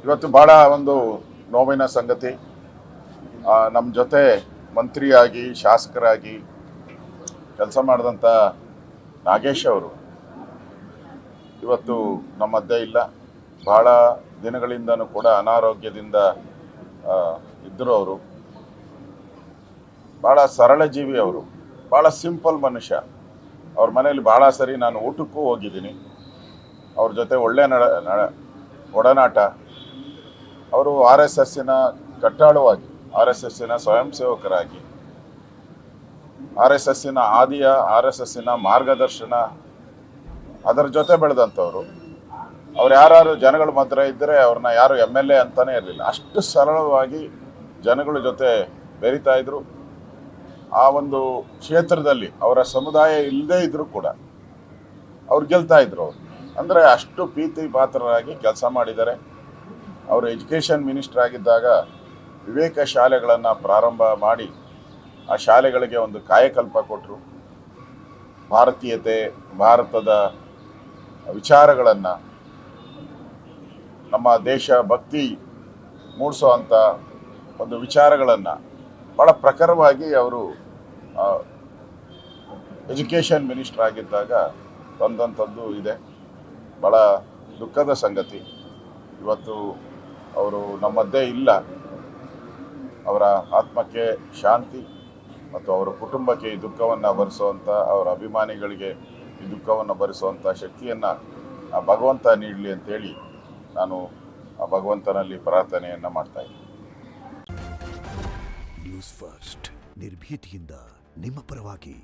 ಇವತ್ತು ಭಾಳ ಒಂದು ನೋವಿನ ಸಂಗತಿ. ನಮ್ಮ ಜೊತೆ ಮಂತ್ರಿಯಾಗಿ ಶಾಸಕರಾಗಿ ಕೆಲಸ ಮಾಡಿದಂಥ ನಾಗೇಶ್ ಅವರು ಇವತ್ತು ನಮ್ಮ ಮಧ್ಯೆ ಇಲ್ಲ. ಭಾಳ ದಿನಗಳಿಂದನೂ ಕೂಡ ಅನಾರೋಗ್ಯದಿಂದ ಇದ್ದರು. ಅವರು ಭಾಳ ಸರಳ ಜೀವಿ, ಅವರು ಭಾಳ ಸಿಂಪಲ್ ಮನುಷ್ಯ. ಅವ್ರ ಮನೇಲಿ ಭಾಳ ಸರಿ ನಾನು ಊಟಕ್ಕೂ ಹೋಗಿದ್ದೀನಿ. ಅವ್ರ ಜೊತೆ ಒಳ್ಳೆ ಒಡನಾಟ. ಅವರು ಆರ್ ಎಸ್ ಎಸ್ಸಿನ ಕಟ್ಟಾಳುವಾಗಿ, ಆರ್ ಎಸ್ ಎಸ್ಸಿನ ಸ್ವಯಂ ಸೇವಕರಾಗಿ, ಆರ್ ಎಸ್ ಎಸ್ಸಿನ ಆದಿಯ ಆರ್ ಎಸ್ ಎಸ್ಸಿನ ಮಾರ್ಗದರ್ಶನ ಅದರ ಜೊತೆ ಬೆಳೆದಂಥವ್ರು. ಅವ್ರು ಯಾರು ಜನಗಳ ಮಧ್ಯೆ ಇದ್ದರೆ ಅವ್ರನ್ನ ಯಾರು ಎಮ್ ಎಲ್ ಎ ಅಂತಲೇ ಇರಲಿಲ್ಲ. ಅಷ್ಟು ಸರಳವಾಗಿ ಜನಗಳ ಜೊತೆ ಬೆರೀತಾ ಇದ್ರು. ಆ ಒಂದು ಕ್ಷೇತ್ರದಲ್ಲಿ ಅವರ ಸಮುದಾಯ ಇಲ್ಲದೇ ಇದ್ದರೂ ಕೂಡ ಅವ್ರು ಗೆಲ್ತಾ ಇದ್ರು. ಅವರು ಅಂದರೆ ಅಷ್ಟು ಪ್ರೀತಿ ಪಾತ್ರರಾಗಿ ಕೆಲಸ ಮಾಡಿದ್ದಾರೆ. ಅವರು ಎಜುಕೇಷನ್ ಮಿನಿಸ್ಟರ್ ಆಗಿದ್ದಾಗ ವಿವೇಕ ಶಾಲೆಗಳನ್ನು ಪ್ರಾರಂಭ ಮಾಡಿ ಆ ಶಾಲೆಗಳಿಗೆ ಒಂದು ಕಾಯಕಲ್ಪ ಕೊಟ್ಟರು. ಭಾರತೀಯತೆ, ಭಾರತದ ವಿಚಾರಗಳನ್ನು, ನಮ್ಮ ದೇಶ ಭಕ್ತಿ ಮೂಡಿಸೋವಂಥ ಒಂದು ವಿಚಾರಗಳನ್ನು ಭಾಳ ಪ್ರಖರವಾಗಿ ಅವರು ಎಜುಕೇಷನ್ ಮಿನಿಸ್ಟರ್ ಆಗಿದ್ದಾಗ ತಂದಂಥದ್ದು ಇದೆ. ಭಾಳ ದುಃಖದ ಸಂಗತಿ. ಇವತ್ತು ಅವರು ನಮ್ಮ ಮಧ್ಯೆ ಇಲ್ಲ. ಅವರ ಆತ್ಮಕ್ಕೆ ಶಾಂತಿ ಮತ್ತು ಅವರ ಕುಟುಂಬಕ್ಕೆ ಈ ದುಃಖವನ್ನು ಭರಿಸುವಂಥ, ಅವರ ಅಭಿಮಾನಿಗಳಿಗೆ ಈ ದುಃಖವನ್ನು ಭರಿಸುವಂಥ ಶಕ್ತಿಯನ್ನು ಆ ಭಗವಂತ ನೀಡಲಿ ಅಂತೇಳಿ ನಾನು ಆ ಭಗವಂತನಲ್ಲಿ ಪ್ರಾರ್ಥನೆಯನ್ನು ಮಾಡ್ತಾಯಿದ್ದೀನಿ. ನ್ಯೂಸ್ ಫಸ್ಟ್, ನಿರ್ಭೀತಿಯಿಂದ ನಿಮ್ಮ ಪರವಾಗಿ.